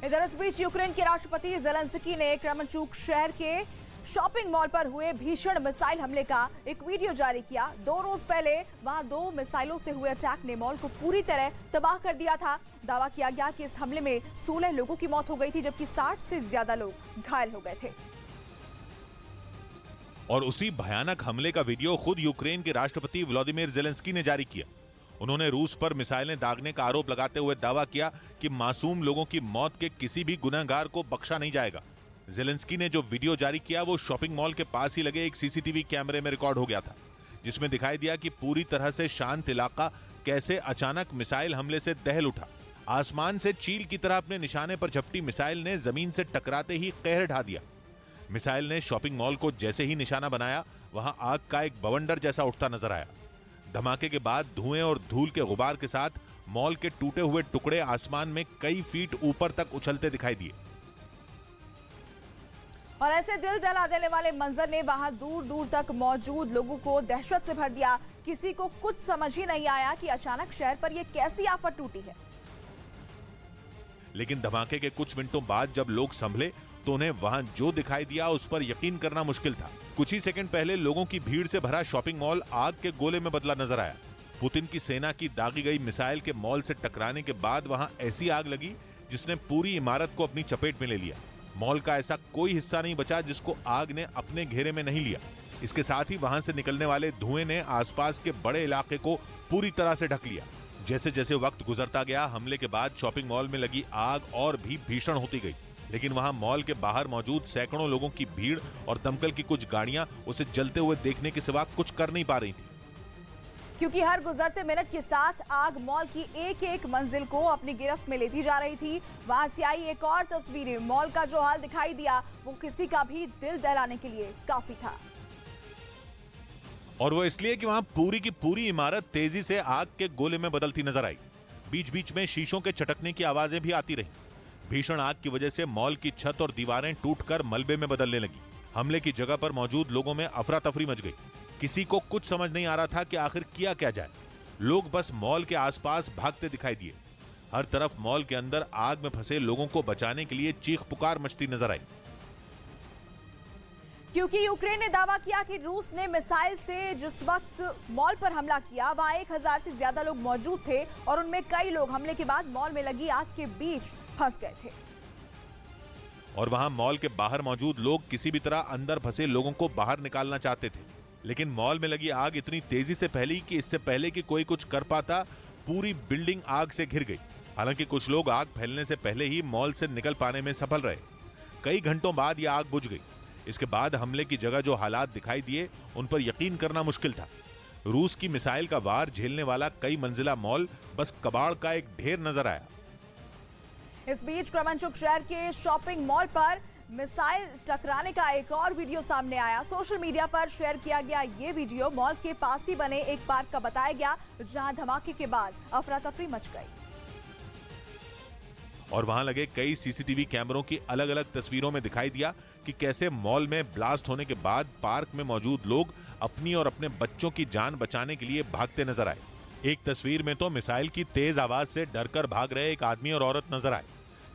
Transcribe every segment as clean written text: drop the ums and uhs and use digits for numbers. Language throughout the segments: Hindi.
इधर इस बीच यूक्रेन के राष्ट्रपति ज़ेलेंस्की ने क्रेमेंचुक शहर के शॉपिंग मॉल पर हुए भीषण मिसाइल हमले का एक वीडियो जारी किया। 2 रोज पहले वहां 2 मिसाइलों से हुए अटैक ने मॉल को पूरी तरह तबाह कर दिया था। दावा किया गया कि इस हमले में 16 लोगों की मौत हो गई थी, जबकि 60 से ज्यादा लोग घायल हो गए थे। और उसी भयानक हमले का वीडियो खुद यूक्रेन के राष्ट्रपति व्लादिमीर ज़ेलेंस्की ने जारी किया। उन्होंने रूस पर मिसाइलें दागने का आरोप लगाते हुए दावा किया कि मासूम लोगों की मौत के किसी भी गुनहगार को बख्शा नहीं जाएगा। ज़ेलेंस्की ने जो वीडियो जारी किया वो शॉपिंग मॉल के पास ही लगे एक सीसीटीवी कैमरे में रिकॉर्ड हो गया था, जिसमें दिखाई दिया कि पूरी तरह से शांत इलाका कैसे अचानक मिसाइल हमले से दहल उठा। आसमान से चील की तरह अपने निशाने पर झपटी मिसाइल ने जमीन से टकराते ही कहर ढा दिया। मिसाइल ने शॉपिंग मॉल को जैसे ही निशाना बनाया, वहां आग का एक बवंडर जैसा उठता नजर आया। धमाके के बाद धुएं और धूल के गुबार के साथ मॉल के टूटे हुए टुकड़े आसमान में कई फीट ऊपर तक उछलते दिखाई दिए। और ऐसे दिल दहला देने वाले मंजर ने वहां दूर दूर तक मौजूद लोगों को दहशत से भर दिया। किसी को कुछ समझ ही नहीं आया कि अचानक शहर पर यह कैसी आफत टूटी है। लेकिन धमाके के कुछ मिनटों बाद जब लोग संभले तो उन्हें वहां जो दिखाई दिया उस पर यकीन करना मुश्किल था। कुछ ही सेकंड पहले लोगों की भीड़ से भरा शॉपिंग मॉल आग के गोले में बदला नजर आया। पुतिन की सेना की दागी गई मिसाइल के मॉल से टकराने के बाद वहां ऐसी आग लगी जिसने पूरी इमारत को अपनी चपेट में ले लिया। मॉल का ऐसा कोई हिस्सा नहीं बचा जिसको आग ने अपने घेरे में नहीं लिया। इसके साथ ही वहां से निकलने वाले धुएं ने आसपास के बड़े इलाके को पूरी तरह से ढक लिया। जैसे जैसे वक्त गुजरता गया, हमले के बाद शॉपिंग मॉल में लगी आग और भी भीषण होती गई, लेकिन वहां मॉल के बाहर मौजूद सैकड़ों लोगों की भीड़ और दमकल की कुछ गाड़ियां उसे जलते हुए देखने के सिवा कुछ कर नहीं पा रही थी, क्योंकि हर गुजरते मिनट के साथ आग मॉल की एक एक मंजिल को अपनी गिरफ्त में लेती जा रही थी। वहां से आई एक और तस्वीरें, मॉल का जो हाल दिखाई दिया वो किसी का भी दिल दहलाने के लिए काफी था। और वो इसलिए कि वहां पूरी की पूरी इमारत तेजी से आग के गोले में बदलती नजर आई। बीच बीच में शीशों के चटकने की आवाजें भी आती रही। भीषण आग की वजह से मॉल की छत और दीवारें टूटकर मलबे में बदलने लगी। हमले की जगह पर मौजूद लोगों में अफरा तफरी मच गई। किसी को कुछ समझ नहीं आ रहा था कि आखिर किया क्या जाए। लोग बस मॉल के आसपास भागते दिखाई दिए। हर तरफ मॉल के अंदर आग में फंसे लोगों को बचाने के लिए चीख पुकार मचती नजर आई। क्योंकि यूक्रेन ने दावा किया कि रूस ने मिसाइल से जिस वक्त मॉल पर हमला किया वहां 1000 से ज्यादा लोग मौजूद थे और उनमें कई लोग हमले के बाद मॉल में लगी आग के बीच फंस गए थे। और वहां मॉल के बाहर मौजूद लोग किसी भी तरह अंदर फंसे लोगों को बाहर निकालना चाहते थे, लेकिन मॉल में लगी आग इतनी तेजी से फैली कि इससे पहले कि कोई कुछ कर पाता, पूरी बिल्डिंग आग से घिर गई। हालांकि कुछ लोग आग फैलने से पहले ही मॉल से निकल पाने में सफल रहे। कई घंटों बाद यह आग बुझ गई। इसके बाद हमले की जगह जो हालात दिखाई दिए उन पर यकीन करना मुश्किल था। रूस की मिसाइल का वार झेलने वाला कई मंजिला मॉल बस कबाड़ का एक ढेर नजर आया। इस बीच क्रेमेंचुक शहर के शॉपिंग मॉल पर मिसाइल टकराने का एक और वीडियो सामने आया। सोशल मीडिया पर शेयर किया गया ये वीडियो मॉल के पास ही बने एक पार्क का बताया गया, जहां धमाके के बाद अफरा तफरी मच गई। और वहां लगे कई सीसीटीवी कैमरों की अलग अलग तस्वीरों में दिखाई दिया कि कैसे मॉल में ब्लास्ट होने के बाद पार्क में मौजूद लोग अपनी और अपने बच्चों की जान बचाने के लिए भागते नजर आए। एक तस्वीर में तो मिसाइल की तेज आवाज से डरकर भाग रहे एक आदमी और औरत नजर आए,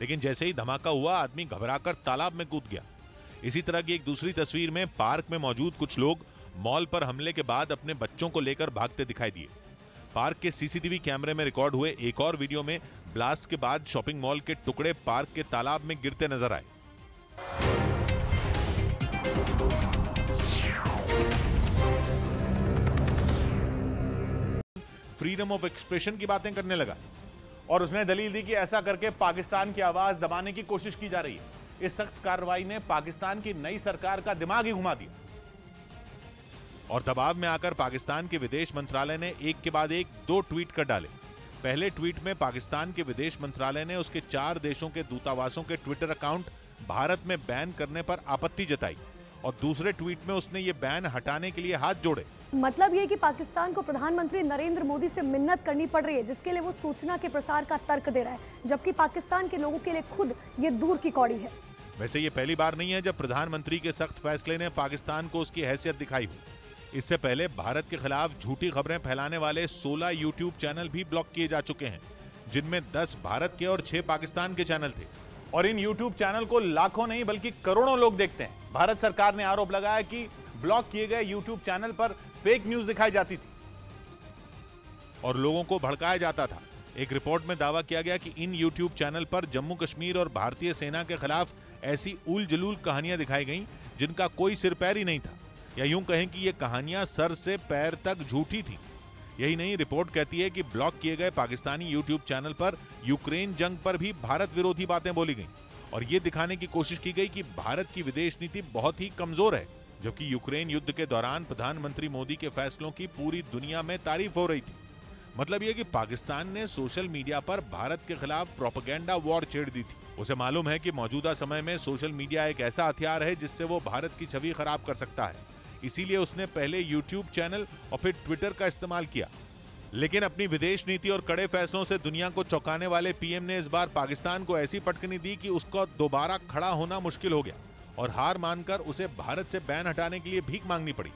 लेकिन जैसे ही धमाका हुआ आदमी घबराकर तालाब में कूद गया। इसी तरह की एक दूसरी तस्वीर में पार्क में मौजूद कुछ लोग मॉल पर हमले के बाद अपने बच्चों को लेकर भागते दिखाई दिए। पार्क के सीसीटीवी कैमरे में रिकॉर्ड हुए एक और वीडियो में ब्लास्ट के बाद शॉपिंग मॉल के टुकड़े पार्क के तालाब में गिरते नजर आए। फ्रीडम ऑफ एक्सप्रेशन की बातें करने लगा और उसने दलील दी कि ऐसा करके पाकिस्तान की आवाज दबाने की कोशिश की जा रही है। इस सख्त कार्रवाई ने पाकिस्तान की नई सरकार का दिमाग ही घुमा दिया। और दबाव में आकर पाकिस्तान के विदेश मंत्रालय ने एक के बाद एक 2 ट्वीट कर डाले। पहले ट्वीट में पाकिस्तान के विदेश मंत्रालय ने उसके 4 देशों के दूतावासों के ट्विटर अकाउंट भारत में बैन करने पर आपत्ति जताई और दूसरे ट्वीट में उसने ये बैन हटाने के लिए हाथ जोड़े। मतलब ये कि पाकिस्तान को प्रधानमंत्री नरेंद्र मोदी से मिन्नत करनी पड़ रही है, जिसके लिए वो सूचना के प्रसार का तर्क दे रहा है, जबकि पाकिस्तान के लोगों के लिए खुद ये दूर की कौड़ी है। वैसे ये पहली बार नहीं है जब प्रधानमंत्री के सख्त फैसले ने पाकिस्तान को उसकी हैसियत दिखाई हो। इससे पहले भारत के खिलाफ झूठी खबरें फैलाने वाले 16 यूट्यूब चैनल भी ब्लॉक किए जा चुके हैं, जिनमें 10 भारत के और 6 पाकिस्तान के चैनल थे। और इन YouTube चैनल को लाखों नहीं बल्कि करोड़ों लोग देखते हैं। भारत सरकार ने आरोप लगाया कि ब्लॉक किए गए YouTube चैनल पर फेक न्यूज दिखाई जाती थी और लोगों को भड़काया जाता था। एक रिपोर्ट में दावा किया गया कि इन YouTube चैनल पर जम्मू कश्मीर और भारतीय सेना के खिलाफ ऐसी उल जलूल कहानियां दिखाई गईं जिनका कोई सिर पैर ही नहीं था, या यूं कहें कि ये कहानियां सर से पैर तक झूठी थी। यही नहीं, रिपोर्ट कहती है कि ब्लॉक किए गए पाकिस्तानी YouTube चैनल पर यूक्रेन जंग पर भी भारत विरोधी बातें बोली गईं और ये दिखाने की कोशिश की गई कि भारत की विदेश नीति बहुत ही कमजोर है, जबकि यूक्रेन युद्ध के दौरान प्रधानमंत्री मोदी के फैसलों की पूरी दुनिया में तारीफ हो रही थी। मतलब यह कि पाकिस्तान ने सोशल मीडिया पर भारत के खिलाफ प्रोपेगेंडा वॉर छेड़ दी थी। उसे मालूम है कि मौजूदा समय में सोशल मीडिया एक ऐसा हथियार है जिससे वो भारत की छवि खराब कर सकता है। इसीलिए उसने पहले YouTube चैनल और फिर ट्विटर का इस्तेमाल किया। लेकिन अपनी विदेश नीति और कड़े फैसलों से दुनिया को चौंकाने वाले पीएम ने इस बार पाकिस्तान को ऐसी पटकनी दी कि उसका दोबारा खड़ा होना मुश्किल हो गया और हार मानकर उसे भारत से बैन हटाने के लिए भीख मांगनी पड़ी।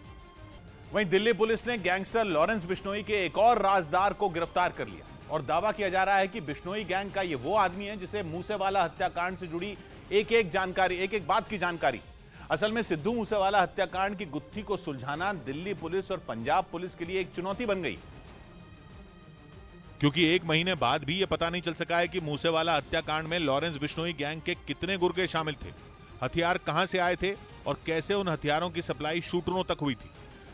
वहीं दिल्ली पुलिस ने गैंगस्टर लॉरेंस बिश्नोई के एक और राजदार को गिरफ्तार कर लिया और दावा किया जा रहा है कि बिश्नोई गैंग का ये वो आदमी है जिसे मूसेवाला हत्याकांड से जुड़ी एक एक बात की जानकारी। असल में सिद्धू मूसेवाला हत्याकांड की गुत्थी को सुलझाना दिल्ली पुलिस और पंजाब पुलिस के लिए एक चुनौती बन गई, क्योंकि एक महीने बाद भी यह पता नहीं चल सका है कि मूसेवाला हत्याकांड में लॉरेंस बिश्नोई गैंग के कितने गुर्गे शामिल थे, हथियार कहां से आए थे और कैसे उन हथियारों की सप्लाई शूटरों तक हुई थी।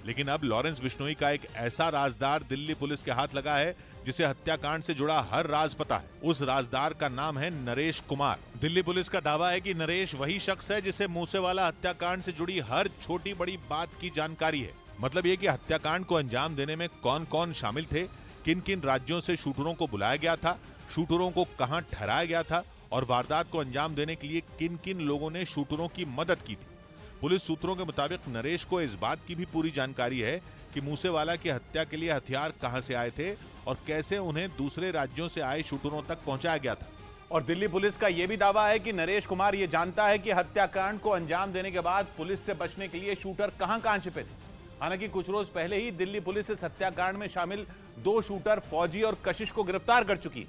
लेकिन अब लॉरेंस बिश्नोई का एक ऐसा राजदार दिल्ली पुलिस के हाथ लगा है जिसे हत्याकांड से जुड़ा हर राज पता है। उस राजदार का नाम है नरेश कुमार। दिल्ली पुलिस का दावा है कि नरेश वही शख्स है जिसे मूसेवाला हत्याकांड से जुड़ी हर छोटी बड़ी बात की जानकारी है। मतलब ये कि हत्याकांड को अंजाम देने में कौन कौन शामिल थे, किन किन राज्यों से शूटरों को बुलाया गया था, शूटरों को कहां ठहराया गया था और वारदात को अंजाम देने के लिए किन किन लोगों ने शूटरों की मदद की थी। पुलिस सूत्रों के मुताबिक नरेश को इस बात की भी पूरी जानकारी है कि मूसेवाला की हत्या के लिए हथियार कहां से आए थे और कैसे उन्हें दूसरे राज्यों से आए शूटरों तक पहुंचाया गया था। और दिल्ली पुलिस का यह भी दावा है कि नरेश कुमार यह जानता है कि हत्याकांड को अंजाम देने के बाद पुलिस से बचने के लिए शूटर कहां छिपे थे। हालांकि कुछ रोज पहले ही दिल्ली पुलिस इस हत्याकांड में शामिल 2 शूटर फौजी और कशिश को गिरफ्तार कर चुकी है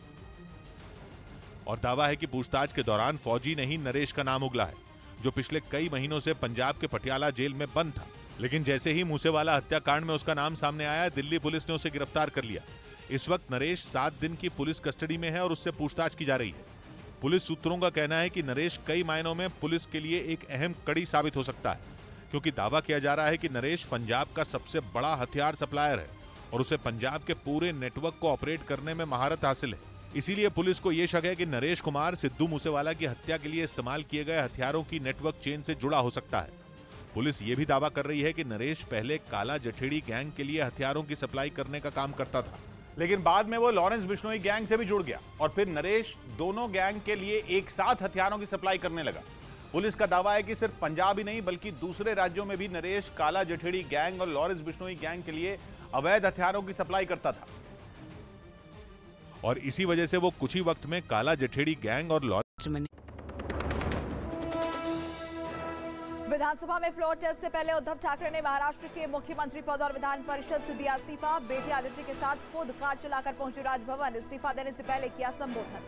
और दावा है कि पूछताछ के दौरान फौजी ने ही नरेश का नाम उगला है, जो पिछले कई महीनों से पंजाब के पटियाला जेल में बंद था। लेकिन जैसे ही मूसेवाला हत्याकांड में उसका नाम सामने आया, दिल्ली पुलिस ने उसे गिरफ्तार कर लिया। इस वक्त नरेश 7 दिन की पुलिस कस्टडी में है और उससे पूछताछ की जा रही है। पुलिस सूत्रों का कहना है कि नरेश कई मायनों में पुलिस के लिए एक अहम कड़ी साबित हो सकता है, क्योंकि दावा किया जा रहा है कि नरेश पंजाब का सबसे बड़ा हथियार सप्लायर है और उसे पंजाब के पूरे नेटवर्क को ऑपरेट करने में महारत हासिल है। इसीलिए पुलिस को यह शक है कि नरेश कुमार सिद्धू मूसेवाला की हत्या के लिए इस्तेमाल किए गए हथियारों की नेटवर्क चेन से जुड़ा हो सकता है। पुलिस यह भी दावा कर रही है कि नरेश पहले काला जठेड़ी गैंग के लिए हथियारों की सप्लाई करने का काम करता था, लेकिन बाद में वो लॉरेंस बिश्नोई गैंग से भी जुड़ गया और फिर नरेश दोनों गैंग के लिए एक साथ हथियारों की सप्लाई करने लगा। पुलिस का दावा है कि सिर्फ पंजाब ही नहीं बल्कि दूसरे राज्यों में भी नरेश काला जठेड़ी गैंग और लॉरेंस बिश्नोई गैंग के लिए अवैध हथियारों की सप्लाई करता था और इसी वजह से वो कुछ ही वक्त में काला जठेड़ी गैंग और विधानसभा में फ्लोर टेस्ट से पहले उद्धव ठाकरे ने महाराष्ट्र के मुख्यमंत्री पद और विधान परिषद से दिया इस्तीफा। बेटे आदित्य के साथ खुद कार चलाकर पहुंचे राजभवन, इस्तीफा देने से पहले किया संबोधन।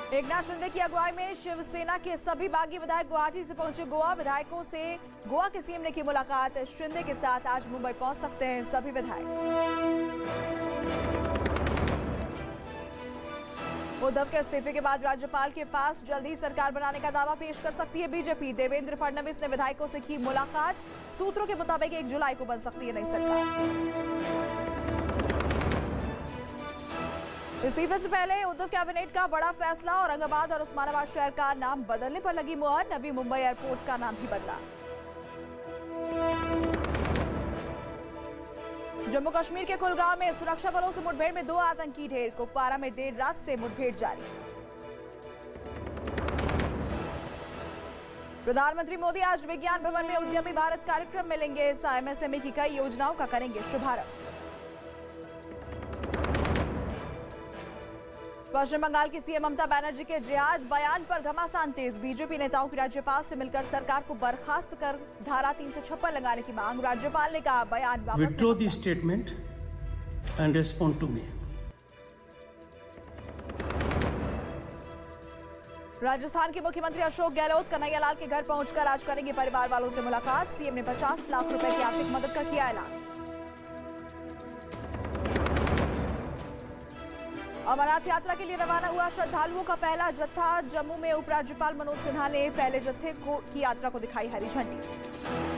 एकनाथ शिंदे की अगुवाई में शिवसेना के सभी बागी विधायक गुवाहाटी से पहुंचे गोवा। विधायकों से गोवा के सीएम ने की मुलाकात। शिंदे के साथ आज मुंबई पहुंच सकते हैं सभी विधायक। उद्धव के इस्तीफे के बाद राज्यपाल के पास जल्द ही सरकार बनाने का दावा पेश कर सकती है बीजेपी। देवेंद्र फडणवीस ने विधायकों से की मुलाकात। सूत्रों के मुताबिक 1 जुलाई को बन सकती है नई सरकार। इस्तीफे से पहले उद्धव कैबिनेट का बड़ा फैसला। औरंगाबाद और उस्मानाबाद शहर का नाम बदलने पर लगी मुहर। नवी मुंबई एयरपोर्ट का नाम भी बदला। जम्मू कश्मीर के कुलगांव में सुरक्षा बलों से मुठभेड़ में 2 आतंकी ढेर। कुपवारा में देर रात से मुठभेड़ जारी। प्रधानमंत्री मोदी आज विज्ञान भवन में उद्यमी भारत कार्यक्रम में लेंगे हिस्सा। एमएसएमई की कई योजनाओं का करेंगे शुभारंभ। पश्चिम बंगाल की सीएम ममता बनर्जी के जिहाद बयान पर घमासान तेज। बीजेपी नेताओं की राज्यपाल से मिलकर सरकार को बर्खास्त कर धारा 356 लगाने की मांग। राज्यपाल ने कहा बयान वापस withdraw the statement and respond to me. Rajasthan के मुख्यमंत्री अशोक गहलोत कन्हैयालाल के घर पहुंचकर आज करेंगे परिवार वालों से मुलाकात। सीएम ने 50 लाख रुपए की आर्थिक मदद का किया ऐलान। अमरनाथ यात्रा के लिए रवाना हुआ श्रद्धालुओं का पहला जत्था। जम्मू में उपराज्यपाल मनोज सिन्हा ने पहले जत्थे की यात्रा को दिखाई हरी झंडी।